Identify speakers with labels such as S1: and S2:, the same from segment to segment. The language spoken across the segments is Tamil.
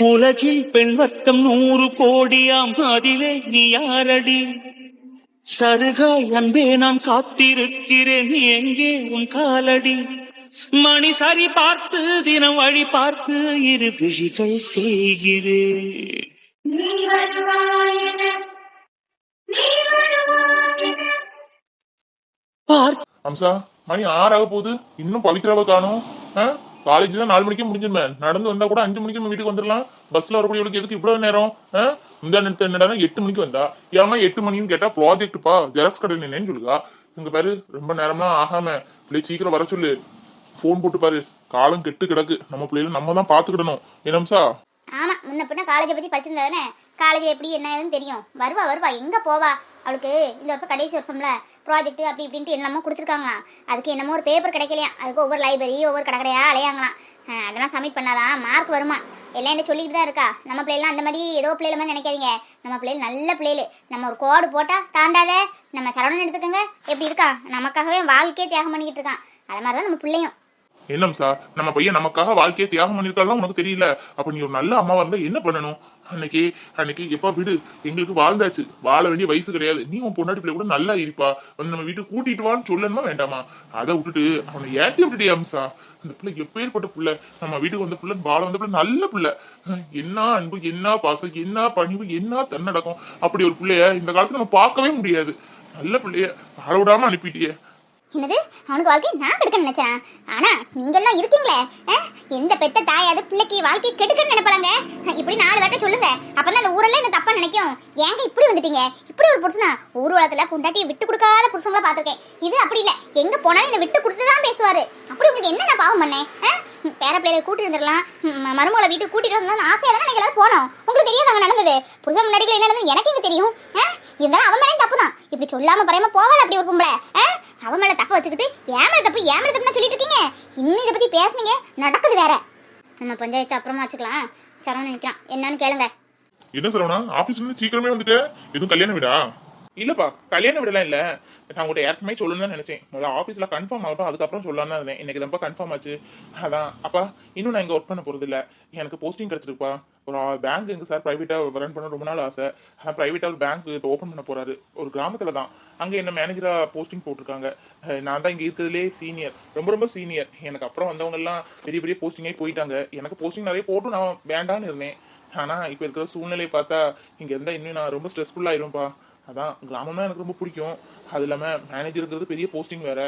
S1: உலகில் பெண் வர்க்கம் 100 கோடியாம், அதிலே நீ யாரடி? சருகாய் அன்பே நான் காத்திருக்கிறேன், எங்கே உன் காலடி? மணி சரி பார்த்து தினம் வழி பார்த்து இரு விழிகள் தேய்கிறேன்.
S2: அம்சா, மணி 6 ஆக போகுது, இன்னும் பவித்ராவை காணும். காலேஜ் தான் 4 மணிக்கே முடிஞ்சிருமே. நடந்து வந்தா கூட 5 மணிக்கு நம்ம வீட்டுக்கு வந்துடலாம். பஸ்ல வரக்கூடியவளுக்கு எதுக்கு இவ்வளவு நேரம்? இந்த நேரத்தை என்னடா 8 மணிக்கு வந்தா? ஏமா 8 மணின்னு கேட்டா ப்ராஜெக்ட்பா, ஜெராக்ஸ் கடையில் நினைன்னு சொல்லுதா. இங்க பாரு, ரொம்ப நேரமா ஆகாம பிள்ளை சீக்கிரம் வர சொல்லு. போன் போட்டு பாரு, காலம் கெட்டு கிடக்கு. நம்ம பிள்ளைல நம்ம தான் பாத்துக்கிடணும். என்னம்சா?
S3: ஆமா, முன்ன பின்ன காலேஜை பத்தி படிச்சிருந்தாதானே காலேஜ் எப்படி என்ன ஏதுன்னு தெரியும். வருவா எங்க போவா? அவளுக்கு இந்த வருஷம் கடைசி வருஷம்ல ப்ராஜெக்ட் அப்படி இப்படின்ட்டு என்னமோ கொடுத்துருக்காங்களாம். அதுக்கு என்னமோ ஒரு பேப்பர் கிடைக்கலையா, அதுக்கு ஒவ்வொரு லைப்ரரி ஒவ்வொரு கடைக்கடையா அலையாங்களாம். அதெல்லாம் சப்மிட் பண்ணாதான் மார்க் வருமா. எல்லாம் என்ன சொல்லிட்டு தான் இருக்கா. நம்ம பிள்ளைலாம் அந்த மாதிரி ஏதோ பிள்ளைல மாதிரி நினைக்காதீங்க. நம்ம பிள்ளைகள் நல்ல பிள்ளைகள். நம்ம ஒரு கோடு போட்டா தாண்டாத. நம்ம சரவணன் எடுத்துக்கோங்க, எப்படி இருக்கா, நமக்காகவே வாழ்க்கையே தியாகம் பண்ணிக்கிட்டு இருக்கான். அது மாதிரிதான் நம்ம பிள்ளையும்.
S2: என்னம்சா, நம்ம பையன் நமக்காக வாழ்க்கையை தியாகம் பண்ணிருக்காதான் உனக்கு தெரியல? அப்ப நீ ஒரு நல்ல அம்மாவா இருந்தா என்ன பண்ணணும்? அன்னைக்கு எப்பா விடு, எங்களுக்கு வாழ்ந்தாச்சு, வாழ வேண்டிய வயசு கிடையாது. நீ உன் பொண்டாட்டி பிள்ளை கூட நல்லா இருப்பா, வந்து நம்ம வீட்டுக்கு கூட்டிட்டு வான்னு சொல்லணுமா வேண்டாமா? அதை விட்டுட்டு அவனை ஏற்றி விட்டுட்டே அம்சா. அந்த பிள்ளை எப்பேற்பட்ட பிள்ளை, நம்ம வீட்டுக்கு வந்த பிள்ளை, வாழ வந்த பிள்ளை, நல்ல பிள்ளை. என்ன அன்பு, என்ன பாசம், என்ன பணிவு, என்ன தன்னடக்கம். அப்படி ஒரு பிள்ளைய இந்த காலத்துல நம்ம பார்க்கவே முடியாது. நல்ல பிள்ளைய வாழ விடாம அனுப்பிட்டியே.
S3: என்னது, அவனுக்கு வாழ்க்கை நான் கெடுக்கன்னு நினைச்சேன். ஆனா நீங்க எல்லாம் இருக்கீங்களே, எந்த பெத்த தாயாது பிள்ளைக்கு வாழ்க்கை கெடுக்கன்னு நினைப்பாங்க. இப்படி 4 வார்த்தை சொல்லுங்க, அப்பதான் அந்த ஊரெல்லாம் என்ன தப்பா நினைக்கும். ஏங்க இப்படி வந்துட்டீங்க? இப்படி ஒரு புருஷனா? ஊர்வலத்துல பொண்டாட்டியை விட்டு கொடுக்காத புருஷங்களா பாத்துருக்கேன். இது அப்படி இல்ல, எங்க போனாலும் என்ன விட்டு கொடுத்துதான் பேசுவாரு. அப்படி உங்களுக்கு என்ன நான் பாவம் பண்ணேன்? பேர பிள்ளைகளை கூட்டிட்டு வந்துடலாம், மருமகளை வீட்டுக்கு கூட்டிட்டு வரலாம் ஆசையா தானே நீங்க எல்லாரும் போனோம். உங்களுக்கு தெரியாது அங்க நடந்தது. புருஷன் முன்னாடி என்ன நடந்தது எனக்கு எங்க தெரியும்? இருந்தாலும் அவன் மேலே தப்பு தான். இப்படி சொல்லாம பறையாம போவாள் அப்படி ஒரு பொம்பளை. அவன் மேல தப்பு வச்சுக்கிட்டு ஏமல தப்புன்னு சொல்லிட்டு இருக்கீங்க. இன்னும் இதை பத்தி பேசுனீங்க நடக்குது வேற. நம்ம பஞ்சாயத்து அப்புறமா வச்சுக்கலாம். சரவணன் நினைக்கிறான், என்னன்னு கேளுங்க.
S2: என்ன சரவணா, ஆபீஸ்ல இருந்து சீக்கிரமே வந்துட்டு? எதுவும் கல்யாண வீடா? இல்லப்பா, கல்யாண வீடெல்லாம் இல்ல. நான் உங்கள்கிட்ட ஏற்கனவே சொல்லணும்னு தான் நினைச்சேன். முதல்ல ஆஃபீஸ்ல கன்ஃபார்ம் ஆகட்டும், அதுக்கப்புறம் சொல்லலாம்னு தான் இருந்தேன். இன்னைக்கு தான்ப்பா கன்ஃபார்ம் ஆச்சு. அதான் அப்பா, இன்னும் நான் இங்கே ஒர்க் பண்ண போறது இல்லை. எனக்கு போஸ்டிங் கிடைச்சிருப்பா. ஒரு பேங்க் எங்க சார் பிரைவேட்டாக ரன் பண்ண ரொம்ப நாள் ஆசை. பிரைவேட்டாக ஒரு பேங்க் ஓப்பன் பண்ண போறாரு, ஒரு கிராமத்துல தான். அங்கே என்ன மேனேஜரா போஸ்டிங் போட்டிருக்காங்க. நான் தான் இங்கே இருக்கிறதுலே சீனியர், ரொம்ப ரொம்ப சீனியர். எனக்கு அப்புறம் வந்தவங்க எல்லாம் பெரிய பெரிய போஸ்டிங்கே போயிட்டாங்க. எனக்கு போஸ்டிங் நிறைய போட்டும் நான் வேண்டான்னு இருந்தேன். ஆனா இப்போ இருக்கிற சூழ்நிலையை பார்த்தா இங்க இருந்தா இன்னும் நான் ரொம்ப ஸ்ட்ரெஸ்ஃபுல்லா ஆயிரும்ப்பா. அதான் கிராமம்னா எனக்கு ரொம்ப பிடிக்கும். அது இல்லாமல் மேனேஜருங்கிறது பெரிய போஸ்டிங் வேற.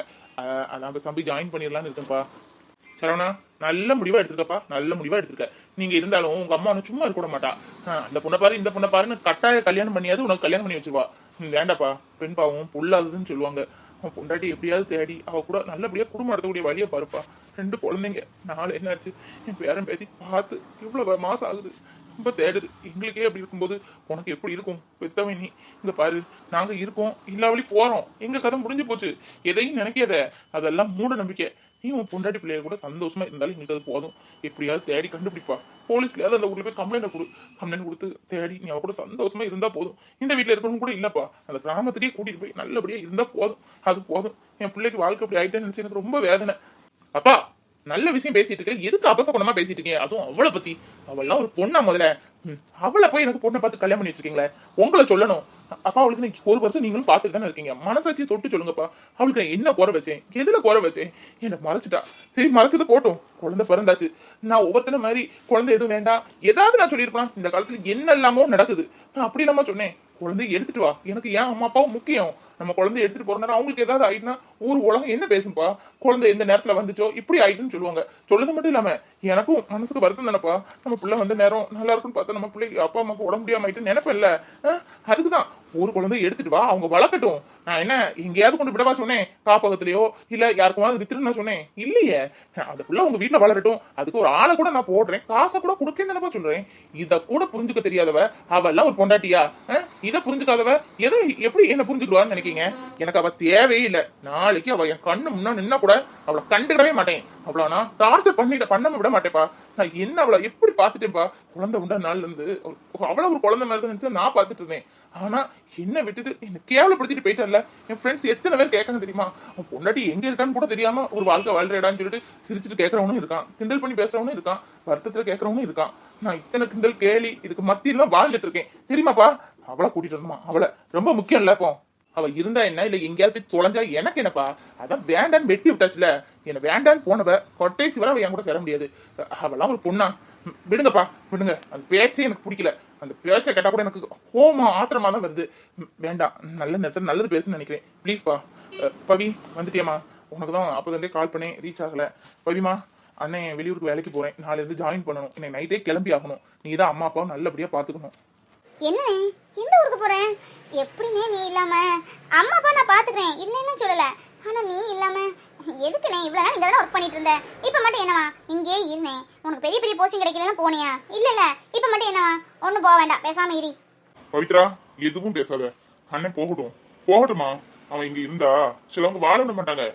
S2: அதான் பேசாம ஜாயின் பண்ணிடலான்னு இருக்கேன்ப்பா. சரவணா, நல்ல முடிவா எடுத்துருக்கப்பா, நல்ல முடிவா எடுத்துருக்க. நீங்க இருந்தாலும் உங்க அம்மா ஒன்றும் சும்மா இருக்க மாட்டா. அந்த பொண்ணை பாரு இந்த பொண்ணை பாருன்னு கட்டாய கல்யாணம் பண்ணியாவது உனக்கு கல்யாணம் பண்ணி வச்சிருவா. வேண்டாப்பா, பெண் பாவம் பொல்லாததுன்னு சொல்லுவாங்க. அவன் பொண்டாட்டி எப்படியாவது தேடி அவ கூட நல்லபடியா குடும்பம் நடத்தக்கூடிய வழியை பாருப்பா. 2 குழந்தைங்க, 4 என்னாச்சு, என் பேரன் பேத்தி பார்த்து இவ்வளவு மாசம் ஆகுது, ரொம்ப தேடுது. எங்களுக்கே அப்படி இருக்கும்போது உனக்கு எப்படி இருக்கும்? பெத்தவன் நீ. இங்க பாரு, நாங்க இருக்கோம், இல்லாவளி போறோம், எங்க கதை முடிஞ்சு போச்சு. எதையும் நினைக்காத, அதெல்லாம் மூட நம்பிக்கை. நீ உன் பொண்டாட்டி பிள்ளைய கூட சந்தோஷமா இருந்தாலும் எங்களுக்கு அது போதும். எப்படியாவது தேடி கண்டுபிடிப்பா. போலீஸ்லயாவது அந்த ஊர்ல போய் கம்ப்ளைண்ட் கொடுத்து தேடி நீ அவ கூட சந்தோஷமா இருந்தா போதும். இந்த வீட்டுல இருக்கணும் கூட இல்லப்பா, அந்த கிராமத்திலேயே கூட்டிட்டு போய் நல்லபடியா இருந்தா போதும். அது போதும். என் பிள்ளைக்கு வாழ்க்கை அப்படி ஆயிட்டேன்னு நினைச்சு எனக்கு ரொம்ப வேதனை. அப்பா, நல்ல விஷயம் பேசிட்டு இருக்க, எதுக்கு அபசகுணமா பேசிட்டு இருக்கீங்க? அதுவும் அவளை பத்தி. அவள்லாம் ஒரு பொண்ணா முதல்ல? அவளை போய் எனக்கு பொண்ணை பார்த்து கல்யாணம் பண்ணி வச்சிருக்கீங்களே, உங்களை சொல்லணும். அப்பா, அவளுக்கு நீங்க ஒரு வருஷம் நீங்களும் பார்த்துட்டு தானே இருக்கீங்க. மனசாட்சியை தொட்டு சொல்லுங்கப்பா. அவளுக்கு என்ன குறை வச்சேன், எதுல குறை வச்சேன்? என்ன மறைச்சிட்டா. சரி, மறைச்சது போட்டும், குழந்தை பிறந்தாச்சு. நான் ஒவ்வொருத்தன மாதிரி குழந்தை எதுவும் வேண்டாம் ஏதாவது நான் சொல்லியிருக்கலாம். இந்த காலத்துல என்ன இல்லாமோ நடக்குது. நான் அப்படி இல்லாம சொன்னேன், குழந்தைய எடுத்துட்டு வா, எனக்கு ஏன் அம்மா அப்பாவும் முக்கியம். நம்ம குழந்தைய எடுத்துட்டு போறோம்னா அவங்களுக்கு ஏதாவது ஆயிட்டுனா ஊர் உலகம் என்ன பேசும்பா. குழந்தை எந்த நேரத்துல வந்துச்சோ இப்படி ஆயிட்டுன்னு சொல்லுவாங்க. சொல்லது மட்டும் இல்லாம எனக்கும் மனசுக்கு வருத்தம் தானப்பா. நம்ம பிள்ளை வந்த நேரம் நல்லா இருக்குன்னு பார்த்தா நம்ம பிள்ளைக்கு அப்பா அம்மாவுக்கு உடம்பு முடியாம ஆயிட்டு நினைப்பேன்ல. அதுக்குதான் ஒரு குழந்தைய எடுத்துட்டு வா, அவங்க வளர்க்கட்டும். நான் என்ன எங்கேயாவது கொண்டு விடவா சொன்னேன்? காப்பகத்திலயோ இல்ல யாருக்குமாவது வித்துருன்னு நான் சொன்னேன் இல்லையே. அந்த பிள்ளை உங்க வீட்டுல வளரட்டும், அதுக்கு ஒரு ஆளை கூட நான் போடுறேன், காசை கூட கொடுக்கேன்னு தானப்பா சொல்றேன். இத கூட புரிஞ்சுக்க தெரியாதவ அவெல்லாம் ஒரு பொண்டாட்டியா? இதை புரிஞ்சுக்காதவ எதை எப்படி என்ன புரிஞ்சுக்குவான்னு நினைக்கிறீங்க? எனக்கு அவ தேவையே இல்லை. நாளைக்கு அவ என் கண்ணு முன்னா நின்னா கூட அவளை கண்டுக்கிடவே மாட்டேன். அவ்வளோ நான் டார்ச்சர் பண்ண விட மாட்டேப்பா. நான் என்ன அவளை எப்படி பார்த்துட்டேன்ப்பா. குழந்தை உண்டா நாள்ல இருந்து அவ்வளவு ஒரு குழந்தை மாதிரி நினைச்சு நான் பார்த்துட்டு இருந்தேன். ஆனா என்ன விட்டுட்டு என்ன கேவலப்படுத்திட்டு போயிட்டல. என் ஃப்ரெண்ட்ஸ் எத்தனை பேர் கேட்காங்க தெரியுமா? அவன் பொண்டாட்டி எங்க இருக்கான்னு கூட தெரியாம ஒரு வாழ்க்கை வாழ்றடான்னு சொல்லிட்டு சிரிச்சுட்டு கேட்கறவனும் இருக்கான், கிண்டல் பண்ணி பேசுறவனும் இருக்கான், வருத்தத்துல கேட்கறவனும் இருக்கான். நான் இத்தனை கிண்டல் கேலி இதுக்கு மத்தியெல்லாம் வாழ்ந்துட்டு இருக்கேன் தெரியுமாப்பா? அவளை கூட்டிட்டு வரணுமா? அவளை ரொம்ப முக்கியம் இல்ல. இப்போ அவ இருந்தா என்ன, இல்ல எங்கேயாவது போய் தொலைஞ்சா எனக்கு என்னப்பா? அதான் வேண்டான்னு வெட்டி விட்டாச்சுல. என்ன வேண்டான்னு போனவ கொட்டைசி வர அவ என் கூட சேர முடியாது. அவெல்லாம் ஒரு பொண்ணா? விடுங்கப்பா விடுங்க. அந்த பேச்சே எனக்கு பிடிக்கல. அந்த பேச்சை கேட்டா கூட எனக்கு கோமா ஆத்திரமா தான் வருது. வேண்டாம், நல்ல நேரத்தில் நல்லது பேசுன்னு நினைக்கிறேன். ப்ளீஸ்ப்பா. பவி வந்துட்டியம்மா? உனக்கு தான் அப்போதே கால் பண்ணேன், ரீச் ஆகல. பவிமா, அண்ணன் வெளியூருக்கு வேலைக்கு போறேன், நாளையிலிருந்து ஜாயின் பண்ணணும், இன்னைக்கு நைட்டே கிளம்பி ஆகணும். நீ தான் அம்மா அப்பாவும் நல்லபடியா பாத்துக்கணும்.
S3: என்ன எந்த ஊருக்கு போறேன்? எப்படினே நீ இல்லாம அம்மா அப்பா நான் பாத்துக்கிறேன், இல்லைன்னு சொல்லல. ஆனா நீ இல்லாம எதுக்குனே இவ்வளவு நாள் இங்க தானே ஒர்க் பண்ணிட்டு இருந்த, இப்ப மட்டும் என்னவா இங்கே இருந்தேன்? உனக்கு பெரிய பெரிய போஸ்டிங் கிடைக்கலன்னு போனியா? இல்ல இப்ப மட்டும் என்னவா? ஒண்ணும் போக வேண்டாம், பேசாம இரு.
S2: பவித்ரா, எதுவும் பேசாத. அண்ணன் போகட்டும். போகட்டுமா? அவன் இங்க இருந்தா சிலவங்க வாழ விட மாட்டாங்க,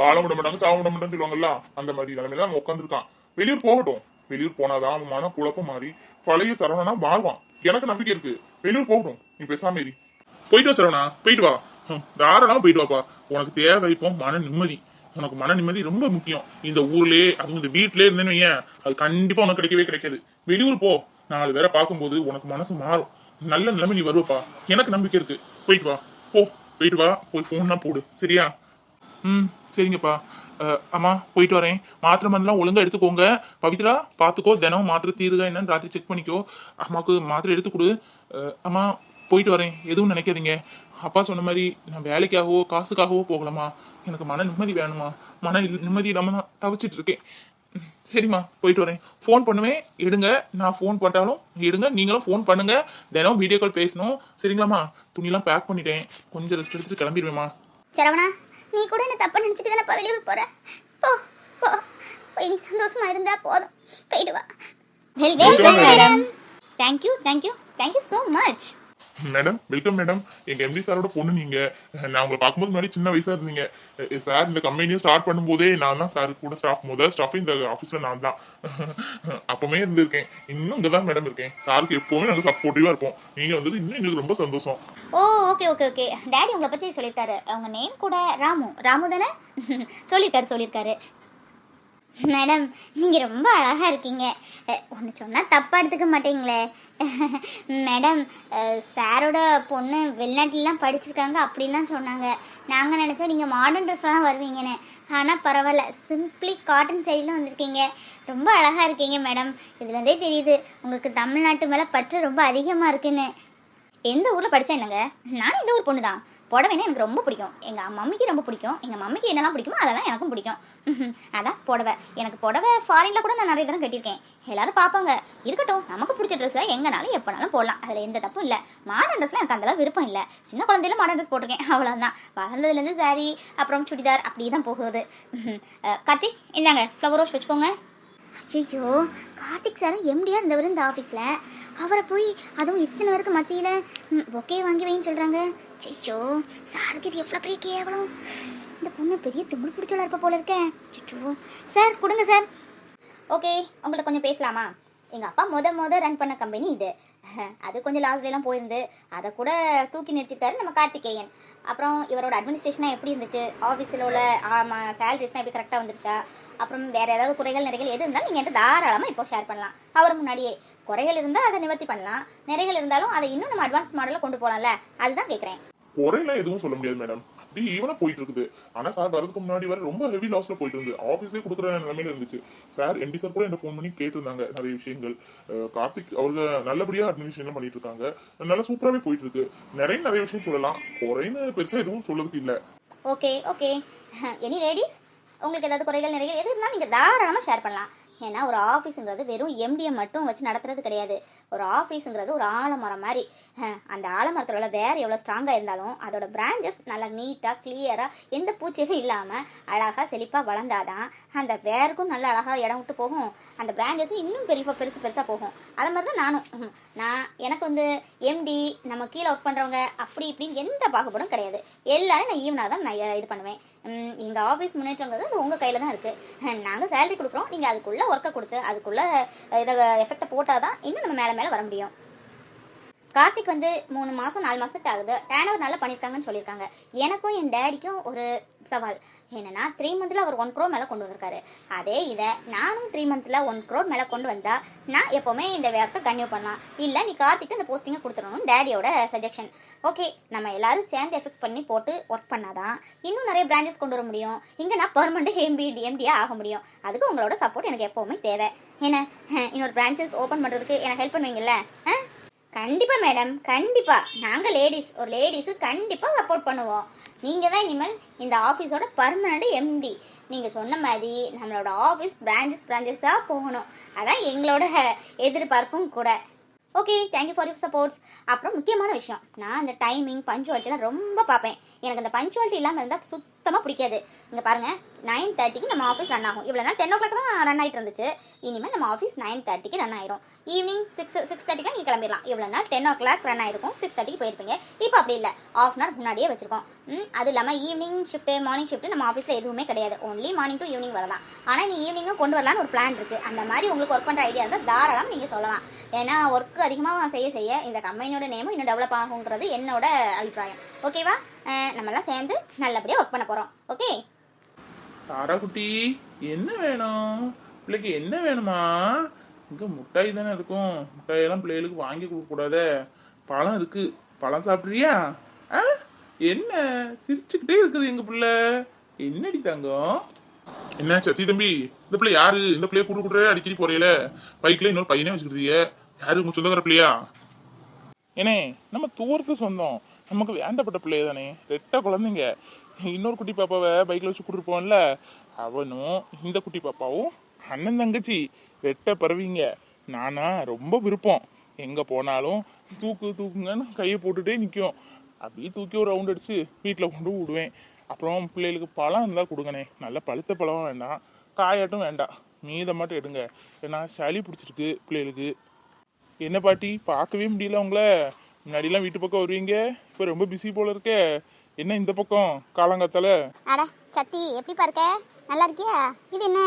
S2: வாழ விட மாட்டாங்க, சாவ விட மாட்டான்னு சொல்லுவாங்கல்ல, அந்த மாதிரி நிலைமையில அவன் உட்காந்துருக்கான். வெளியூர் போகட்டும். வெளியூர் போனாதான் அவன் மன குழப்பம் மாறி பழைய சரவணனா வாழ்வான். எனக்கு நம்பிக்கை இருக்கு. வெளியூர் போகட்டும், நீ பேசாம இரு. போயிட்டு வா சரவணா, போயிட்டு வா. தாராளமா போயிட்டு வாப்பா. உனக்கு தேவை இப்போ மன நிம்மதி. உனக்கு மன நிம்மதி ரொம்ப முக்கியம். இந்த ஊர்லயே அதுவும் இந்த வீட்டிலே இருந்தேன்னு வையேன், அது கண்டிப்பா உனக்கு கிடைக்கவே கிடைக்காது. வெளியூர் போ, 4 பேரை பார்க்கும்போது உனக்கு மனசு மாறும். நல்ல நிலைமை நீ வருவப்பா, எனக்கு நம்பிக்கை இருக்கு. போயிட்டு வா, போ, போயிட்டு வா. போய் போன்னா போடு, சரியா? சரிங்கப்பா. அம்மா போயிட்டு வரேன். மாத்திரை மருந்துலாம் ஒழுங்கா எடுத்துக்கோங்க. பவித்ரா பாத்துக்கோ, தினம் மாத்திரை தீருதா என்னன்னு ராத்திரி செக் பண்ணிக்கோ. அம்மாவுக்கு மாத்திரை எடுத்து கொடு. அம்மா போயிட்டு வரேன், எதுவும் நினைக்காதீங்க. அப்பா சொன்ன மாதிரி நான் வேலைக்காகவோ காசுக்காகவோ போகலாமா, எனக்கு மன நிம்மதி வேணுமா. மன நிம்மதி இல்லாம நான் தவிச்சிட்டு இருக்கேன். சரிம்மா, போயிட்டு வரேன். ஃபோன் பண்ணுவேன், எடுங்க. நான் ஃபோன் பண்ணாலும் எடுங்க, நீங்களும் ஃபோன் பண்ணுங்க. தினம் வீடியோ கால் பேசணும், சரிங்களாம்மா? துணியெல்லாம் பேக் பண்ணிட்டேன், கொஞ்சம் ரெஸ்ட் எடுத்துட்டு கிளம்பிடுவேம்மா.
S3: சரவணா, நீ கூட என்ன தப்பா நினைச்சிட்டு தானே வெளியூர் போற? போ போ, போய் நீ சந்தோஷமா இருந்தா போதும். போயிட்டு வா. Welcome madam. Thank you thank you thank you so much.
S2: Madam welcome madam. எங்க எம்டி சாரோட பொண்ணு நீங்க. நான் உங்களை பார்க்கும்போது முன்னாடி சின்ன வயசா இருந்தீங்க. சார் இந்த கம்பெனியை ஸ்டார்ட் பண்ணும்போதே நான் தான் சார் கூட ஸ்டாஃப் இந்த ஆஃபீஸ்ல நான் தான். அப்பவுமே இருந்திருக்கேன், இன்னும் இங்கே தான் மேடம் இருக்கேன். சாருக்கு எப்பவுமே நாங்கள் சப்போர்ட்டிவா இருப்போம். நீங்க வந்தது இன்னும் எங்களுக்கு ரொம்ப சந்தோஷம்.
S3: ஓ ஓகே ஓகே ஓகே. டாடி உங்களை பத்தி சொல்லியிருக்காரு. அவங்க நேம் கூட ராமு தானே? சொல்லியிருக்காரு. மேடம் நீங்கள் ரொம்ப அழகாக இருக்கீங்க. ஒன்று சொன்னால் தப்பாக எடுத்துக்க மாட்டீங்களே. மேடம் சாரோட பொண்ணு வெளிநாட்டிலலாம் படிச்சிருக்காங்க அப்படின்லாம் சொன்னாங்க. நாங்கள் நினச்சோம் நீங்கள் மாடர்ன் ட்ரெஸ்ஸாக தான் வருவீங்கன்னு. ஆனால் பரவாயில்ல, சிம்பிளி காட்டன் சைடில் வந்திருக்கீங்க. ரொம்ப அழகாக இருக்கீங்க மேடம். இதுலேருந்தே தெரியுது உங்களுக்கு தமிழ்நாட்டு மேலே பற்று ரொம்ப அதிகமாக இருக்குன்னு. எந்த ஊரில் படித்தா என்னங்க, நானும் இந்த ஊர் பொண்ணு தான். புடவைனா எனக்கு ரொம்ப பிடிக்கும். எங்கள் மம்மிக்கு ரொம்ப பிடிக்கும். எங்கள் மம்மிக்கு என்னெல்லாம் பிடிக்குமோ அதெல்லாம் எனக்கும் பிடிக்கும். அதான் புடவை. எனக்கு புடவை ஃபாரினில் கூட நான் நிறைய தரம் கட்டியிருக்கேன். எல்லாரும் பார்ப்பாங்க. இருக்கட்டும், நமக்கு பிடிச்ச ட்ரெஸ்ஸை எங்கேனாலும் எப்போனாலும் போடலாம், அதில் எந்த தப்பும் இல்லை. மாடர்ன் ட்ரெஸ்லாம் எனக்கு அந்தளவு விருப்பம் இல்லை. சின்ன குழந்தையில மாடர்ன் ட்ரெஸ் போட்டிருக்கேன், அவ்வளோதான். வளர்ந்ததுலேருந்து சாரி அப்புறம் சுடிதார் அப்படி தான் போகுது. கார்த்திக் இந்தாங்க ஃப்ளவர் ரோஸ் வச்சுக்கோங்க. ஐயோ, கார்த்திக் சாரும் எம்டியாக இருந்தவர் இந்த ஆஃபீஸில். அவரை போய் அதுவும் இத்தனை பேருக்கு மத்தியில் பொக்கே வாங்கி வைன்னு சொல்கிறாங்க. சிச்சோ, சாருக்கு இது எவ்வளோ பெரிய கேவலம். இந்த பொண்ணு பெரிய திமிழ் பிடிச்சோளா இருப்ப போல இருக்கேன். சிச்சோ, சார் கொடுங்க சார். ஓகே, உங்கள்கிட்ட கொஞ்சம் பேசலாமா? எங்கள் அப்பா மொதல் ரன் பண்ண கம்பெனி இது. அது கொஞ்சம் லாஸ்ட்லாம் போயிருந்து அதை கூட தூக்கி நிறுத்திருக்காரு நம்ம கார்த்திகேயன். அப்புறம் இவரோட அட்மினிஸ்ட்ரேஷனாக எப்படி இருந்துச்சு, ஆஃபீஸில் உள்ள சேலரிஸ்லாம் எப்படி கரெக்டாக வந்துருச்சா, அப்புறம் வேறு ஏதாவது குறைகள் நிறைகள் எது இருந்தாலும் நீங்கள் என்கிட்ட தாராளமாக இப்போ ஷேர் பண்ணலாம். அவர் முன்னாடியே குறைகள் இருந்தால் அதை நிவர்த்தி பண்ணலாம், நிறைகள் இருந்தாலும் அதை இன்னும் நம்ம அட்வான்ஸ் மாடலில் கொண்டு போகலாம்ல, அதுதான் கேட்குறேன்.
S2: குறையெல்லாம் எதுவும் சொல்ல முடியாது மேடம், அப்படி ஈவனா போயிட்டு இருக்குது. ஆனா சார் வரதுக்கு முன்னாடி வர ரொம்ப ஹெவி லாஸ்ல போயிட்டு இருந்து ஆஃபீஸே கொடுக்குற நிலைமையில இருந்துச்சு. சார் எம்டி சார் கூட என்ன ஃபோன் பண்ணி கேட்டிருந்தாங்க நிறைய விஷயங்கள். கார்த்திக் அவங்க நல்லபடியா அட்மினிஸ்ட்ரேஷன் பண்ணிட்டு இருக்காங்க, நல்லா சூப்பராகவே போயிட்டு இருக்கு. நிறைய விஷயம் சொல்லலாம், குறைன்னு பெருசா எதுவும் சொல்லதுக்கு இல்லை.
S3: Okay okay. எனி லேடிஸ், உங்களுக்கு ஏதாவது குறைகள் நிறைகள் எது இருந்தாலும் நீங்கள் தாராளமாக ஷேர் பண்ணலாம். ஏன்னா ஒரு ஆஃபீஸுங்கிறது வெறும் எம்டியை மட்டும் வச்சு நடத்துறது கிடையாது. ஒரு ஆஃபீஸுங்கிறது ஒரு ஆலமரம் மாதிரி. அந்த ஆலமரத்தில் உள்ள வேர் எவ்வளோ ஸ்ட்ராங்காக இருந்தாலும் அதோட பிரான்ச்சஸ் நல்லா நீட்டாக கிளியராக எந்த பூச்சியும் இல்லாமல் அழகாக செழிப்பாக வளர்ந்தாதான் அந்த வேருக்கும் நல்லா அழகாக இடம் விட்டு போகும், அந்த பிரான்ச்சஸும் இன்னும் பெருசாக போகும். அது மாதிரி தான் நானும். எனக்கு வந்து எம்டி நம்ம கீழே ஒர்க் பண்ணுறவங்க அப்படி இப்படின்னு எந்த பாகுபாடும் கிடையாது. எல்லாரும் நான் ஈவனாக தான் நான் இது பண்ணுவேன். எங்கள் ஆஃபீஸ் முன்னேற்றங்கிறது அது உங்கள் கையில் தான் இருக்குது. நாங்கள் சேலரி கொடுக்குறோம், நீங்கள் அதுக்குள்ளே ஒர்க்கை கொடுத்து அதுக்குள்ளே இதை எஃபெக்டை போட்டால் தான் இன்னும் நம்ம மேலே வர முடியும். கார்த்திக் வந்து 3 மாதம் 4 மாதத்துக்கு ஆகுது, டேன் ஓவர் நல்லா பண்ணியிருக்காங்கன்னு சொல்லியிருக்காங்க. எனக்கும் என் டேடிக்கும் ஒரு சவால் என்னன்னா 3 மந்த்தில் அவர் 1 crore மேலே கொண்டு வந்திருக்காரு. அதே இதை நானும் 3 மந்த்தில் 1 crore மேலே கொண்டு வந்தால் நான் எப்போவுமே இந்த வேர்க்கை கன்டினியூ பண்ணலாம். இல்லை நீ கார்த்திக்கு அந்த போஸ்டிங்கை கொடுத்துடணும் டேடியோட சஜெக்ஷன். ஓகே, நம்ம எல்லாரும் சேர்ந்து எஃபெக்ட் பண்ணி போட்டு ஒர்க் பண்ணாதான் இன்னும் நிறைய பிரான்ச்சஸ் கொண்டு வர முடியும். இங்கே நான் பெர்மனெண்ட் எம்டியாக ஆக முடியும். அதுக்கு உங்களோட சப்போர்ட் எனக்கு எப்போவுமே தேவை. என்ன இன்னொரு பிரான்ச்சஸ் ஓப்பன் பண்ணுறதுக்கு எனக்கு ஹெல்ப் பண்ணுவீங்கல்ல? கண்டிப்பாக மேடம், கண்டிப்பாக. நாங்கள் ஒரு லேடிஸுக்கு கண்டிப்பாக சப்போர்ட் பண்ணுவோம். நீங்கள் தான் இனிமேல் இந்த ஆஃபீஸோட பர்மனெண்ட் எம்டி. நீங்கள் சொன்ன மாதிரி நம்மளோட ஆஃபீஸ் பிரான்ச்சஸாக போகணும். அதான் எங்களோட எதிர்பார்ப்பும் கூட. Okay, thank you for your supports. அப்புறம் முக்கியமான விஷயம், நான் அந்த டைமிங் பஞ்சுவாலிட்டிலாம் ரொம்ப பார்ப்பேன். எனக்கு அந்த பஞ்சுவாலிட்டி இல்லாமல் இருந்தால் சுத்தமாக பிடிக்காது. இங்கே பாருங்கள், 9:30க்கு நம்ம ஆஃபீஸ் ரன் ஆகும். இவ்வளோ நாள் 10 o'clock தான் ரன் ஆகிட்டு இருந்துச்சு. இனிமேல் நம்ம ஆஃபீஸ் 9:30க்கு ரன் ஆயிரும். ஈவினிங் 6:30க்கு நீங்கள் கிளம்பிடலாம். இவ்வளோ நாள் 10 o'clock ரன் ஆயிருக்கும், 6:30க்கு போயிருப்பீங்க. இப்போ அப்படி இல்லை, ½ hour முன்னாடியே வச்சுருக்கோம். அது இல்லாமல் ஈவினிங் ஷிஃப்ட்டு மார்னிங் ஷிஃப்ட்டு நம்ம ஆஃபீஸில் எதுவுமே கிடையாது. ஒன்லி மார்னிங் டு ஈவினிங் வரலாம். ஆனால் நீ ஈவினிங்கும் கொண்டு வரலான்னு ஒரு பிளான் இருக்குது. அந்த மாதிரி உங்களுக்கு ஒர்க் பண்ணுற ஐடியா இருந்தால் தாராளம் நீங்கள் சொல்லலாம். ஏன்னா ஒர்க்கு அதிகமாக செய்ய இந்த கம்பெனியோட நேமும் இன்னும் டெவலப் ஆகுங்கிறது என்னோட அபிப்பிராயம். ஓகேவா? நம்மலாம் சேர்ந்து நல்லபடியாக ஒர்க் பண்ண போகிறோம். ஓகே
S2: சாரா குட்டி, என்ன வேணும் பிள்ளைக்கு? என்ன வேணுமா? இங்கே முட்டாய் தானே இருக்கும். முட்டாயெல்லாம் பிள்ளைகளுக்கு வாங்கி கொடுக்கக்கூடாதே. பழம் இருக்கு, பழம் சாப்பிட்றியா? என்ன சிரிச்சுக்கிட்டே இருக்குது எங்க பிள்ளை? என்னடி தங்கம்? என்ன சத்தி தம்பி, இந்த பிள்ளை யாரு? இந்த பிள்ளைய கூட்டு அடிக்கடி போறீல, பைக்ல இன்னொரு பையனே வச்சுக்கிட்டீங்க. யாரு உங்க சொந்தக்கார பிள்ளையா? ஏனே நம்ம தூரத்து சொந்தம், நமக்கு வேண்டப்பட்ட பிள்ளைய தானே. ரெட்ட குழந்தைங்க. இன்னொரு குட்டி பாப்பாவை பைக்ல வச்சு கூட்டிட்டு போவான்ல, அவனும் இந்த குட்டி பாப்பாவும் அண்ணன் தங்கச்சி ரெட்ட பறவைங்க. நானா ரொம்ப விருப்பம். எங்க போனாலும் தூக்குங்கன்னு கையை போட்டுட்டே நிற்கும். அப்படியே தூக்கி ஒரு ரவுண்ட் அடிச்சு வீட்டில் கொண்டு விடுவேன். அப்புறம் பிள்ளைகளுக்கு பழம் இருந்தால் கொடுங்கண்ணே. நல்ல பழுத்த பழம் வேண்டாம், காயாட்டும் வேண்டாம், மீதை மட்டும் எடுங்க. ஏன்னா சளி பிடிச்சிருக்கு பிள்ளைகளுக்கு. என்ன பாட்டி, பார்க்கவே முடியல உங்களை. முன்னாடிலாம் வீட்டு பக்கம் வருவீங்க, இப்போ ரொம்ப பிஸி போல இருக்கே. என்ன இந்த பக்கம் காலங்காத்தால?
S3: அட சத்தி, எப்படி பாருக்க? நல்லா இருக்கியா? இது என்ன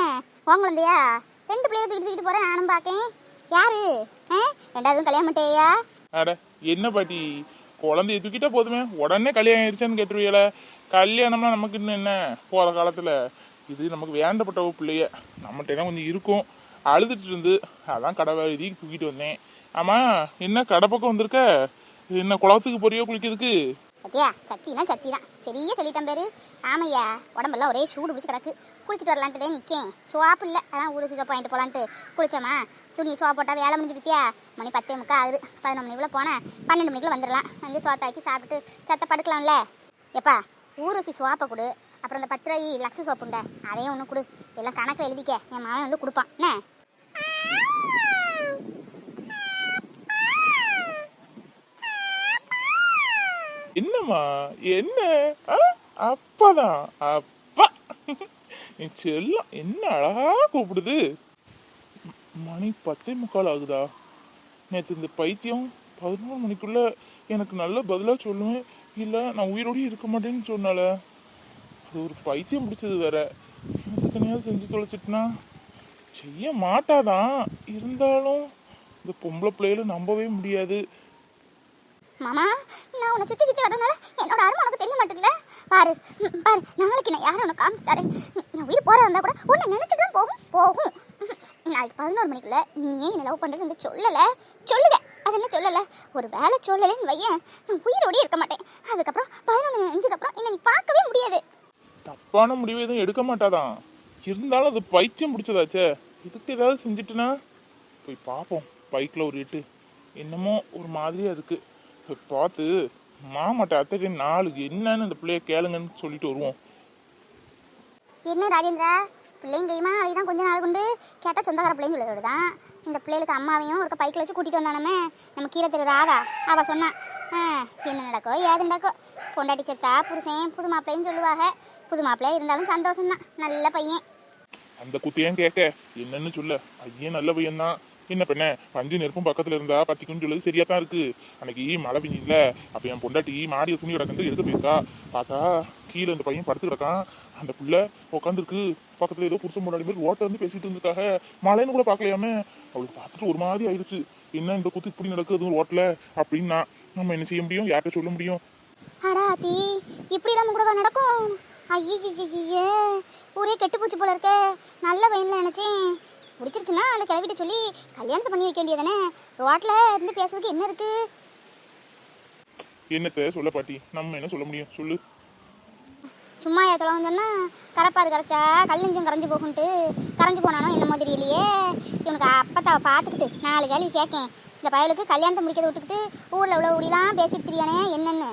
S3: உன் குழந்தையா? 2 பிள்ளைய தூக்கிட்டு போகிறேன், நானும் பார்க்கேன். யாரு? ரெண்டாவதும் கல்யாணம் பண்ணிட்டேயா?
S2: அட என்ன பாட்டி, குழந்தைய தூக்கிட்டா போதுமே உடனே கல்யாணம் ஆயிடுச்சான்னு கேட்டுருவீங்கள? கல்யாணம்னா நமக்கு இன்னும் என்ன போகிற காலத்தில். இது நமக்கு வேண்டப்பட்ட பிள்ளைய. நம்மகிட்ட கொஞ்சம் இருக்கும், அழுதுட்டு இருந்து அதான் கடை எழுதி தூக்கிட்டு வந்தேன். ஆமாம், என்ன கடை பக்கம் வந்திருக்க? என்ன குளத்துக்கு போறியோ குளிக்கிறதுக்கு?
S3: சத்தியா, சத்தி தான் சரியே சொல்லிட்டேன் பேரு. ஆமையா, உடம்பெல்லாம் ஒரே சூடு பிடிச்சி கிடக்கு. குளிச்சுட்டு வரலான்ட்டு தான் நிற்கேன். சோப்பு இல்லை, அதான் ஊடு சீசை பாயிண்ட் போகலான்ட்டு குளிச்சோமா. துணி சோப்பு போட்டால் வேலை முடிஞ்சு பத்தியா. மணி 10:30 ஆகுது. 11 மணிக்குள்ளே போனேன், 12 மணிக்குள்ளே வந்துடலாம். வந்து சோத்தாக்கி சாப்பிட்டுட்டு சத்த படுக்கலாம்ல. எப்பா ஊருசி சோப்பை கொடு, அப்புறம் அந்த 10 ரூபாய் லக்ஸு சோப்புண்ட அதையும் ஒன்று கொடு. எல்லாம் கணக்கில் எழுதிக்க, என் மாவன் வந்து கொடுப்பான். என்ன
S2: என்னம்மா என்ன? அப்பாதான் அப்பா, என் செல்லம் என்ன அழகா கூப்பிடுது. மணி 10:45 ஆகுதா? நேற்று இந்த பைத்தியம் 11 மணிக்குள்ள எனக்கு நல்ல பதிலாக சொல்லுவேன், இல்லை நான் உயிரோடு இருக்க மாட்டேன்னு சொன்னால. அது ஒரு பைத்தியம் பிடிச்சது வேற. எதுக்குனையாவது செஞ்சு தொலைச்சிட்டுனா செய்ய மாட்டாதான். இருந்தாலும் இந்த பொம்பளை பிள்ளைகளை நம்பவே முடியாது.
S3: மாமா, நான் உன்னை சுற்றி வரதுனால என்னோட அருமை உனக்கு தெரிய மாட்டேங்குல. பாரு, நாளைக்கு நான் யாரும் உனக்கு காமிச்சு தரேன். நான் உயிர் போகிறா இருந்தால் கூட உன்னை நினச்சிட்டு தான் போகும். நாளைக்கு 11 மணிக்குள்ள நீ ஏன் என்ன லவ் பண்ணுறேன்னு சொல்லலை. சொல்லுங்க, அது என்ன சொல்லலை? ஒரு வேலை சொல்லலைன்னு வையன், நான் உயிரோடய இருக்க மாட்டேன். அதுக்கப்புறம் 11 அஞ்சுக்கப்புறம் என்னை நீ பார்க்கவே முடியாது.
S2: தப்பான முடிவு எதுவும் எடுக்க மாட்டாதான். இருந்தாலும் அது பைத்தியம் பிடிச்சதாச்சே. இதுக்கு ஏதாவது செஞ்சுட்டுனா போய் பார்ப்போம். பைக்கில் ஒரு எட்டு என்னமோ ஒரு மாதிரியாக இருக்குது. பார்த்து மாமாட்ட அத்தைக்கு 4 என்னன்னு இந்த பிள்ளைய கேளுங்கன்னு சொல்லிட்டு வருவோம்.
S3: என்ன ராஜேந்திரா, பிள்ளைங்க கைமா அதைதான் கொஞ்ச நாள் கொண்டு கேட்டால் சொந்தக்கார பிள்ளைங்க சொல்லி தான். இந்த பிள்ளைகளுக்கு அம்மாவையும் ஒரு பைக்கில் வச்சு கூட்டிகிட்டு வந்தானமே நம்ம கீரை தெரு ராதா. அவள் சொன்னான், என்ன நடக்கோ ஏது நடக்கோ, பொண்டாட்டி செத்தா புருஷன் புது மாப்பிள்ளைன்னு சொல்லுவாங்க. புது மாப்பிள்ளை இருந்தாலும் சந்தோஷம்தான், நல்ல பையன்.
S2: அந்த குத்தியும் கேட்க என்னன்னு சொல்ல, ஐயன் நல்ல பையன்தான், என்ன பண்ண பஞ்சு நெருப்பும் பக்கத்துல இருந்தா பத்திக்குன்னு சொல்லுது சரியா தான் இருக்கு. அன்னைக்கு மழை பெஞ்சில அப்ப என் பொண்டாட்டி மாடி துணி கிடக்கு எடுக்க போயிருக்கா. பார்த்தா கீழே இந்த பையன் படுத்து கிடக்கான். அந்த புள்ள உட்காந்துருக்கு பக்கத்துல ஏதோ புருஷன் முன்னாடி மாதிரி ரோட்டை வந்து பேசிட்டு இருந்துக்காக மழைன்னு கூட பார்க்கலையாம. அவளுக்கு பார்த்துட்டு ஒரு மாதிரி ஆயிடுச்சு. என்ன இந்த கூத்து இப்படி நடக்குது ரோட்ல அப்படின்னா நம்ம என்ன செய்ய முடியும், யார்கிட்ட சொல்ல முடியும்?
S3: அடாச்சி இப்படி நம்ம கூட நடக்கும். ஐயே ஊரே கெட்டு போச்சு போல இருக்க. நல்ல பையன்ல நினைச்சேன். பிடிச்சிருச்சுன்னா அந்த கிளவிட்ட சொல்லி கல்யாணத்தை பண்ணி வைக்க வேண்டியதானே. ரோட்ல இருந்து பேசுறதுக்கு என்ன இருக்கு?
S2: என்னத்த சொல்ல பாட்டி, நம்ம என்ன சொல்ல முடியும் சொல்லு.
S3: சும்மா ஏத்தலாம் சொன்னா கரைப்பாரு கரைச்சா கல்லஞ்சும் கரைஞ்சு போகுன்ட்டு கரைஞ்சு போனானோ என்னமோ தெரியலையே. இவனுக்கு அப்பத்தாவை பார்த்துக்கிட்டு 4 கேள்வி கேட்கேன். இந்த பயலுக்கு கல்யாணத்தை முடிக்கிறத விட்டுக்கிட்டு ஊரில் உள்ள ஊடிதான் பேசிட்டு தெரியானே என்னன்னு.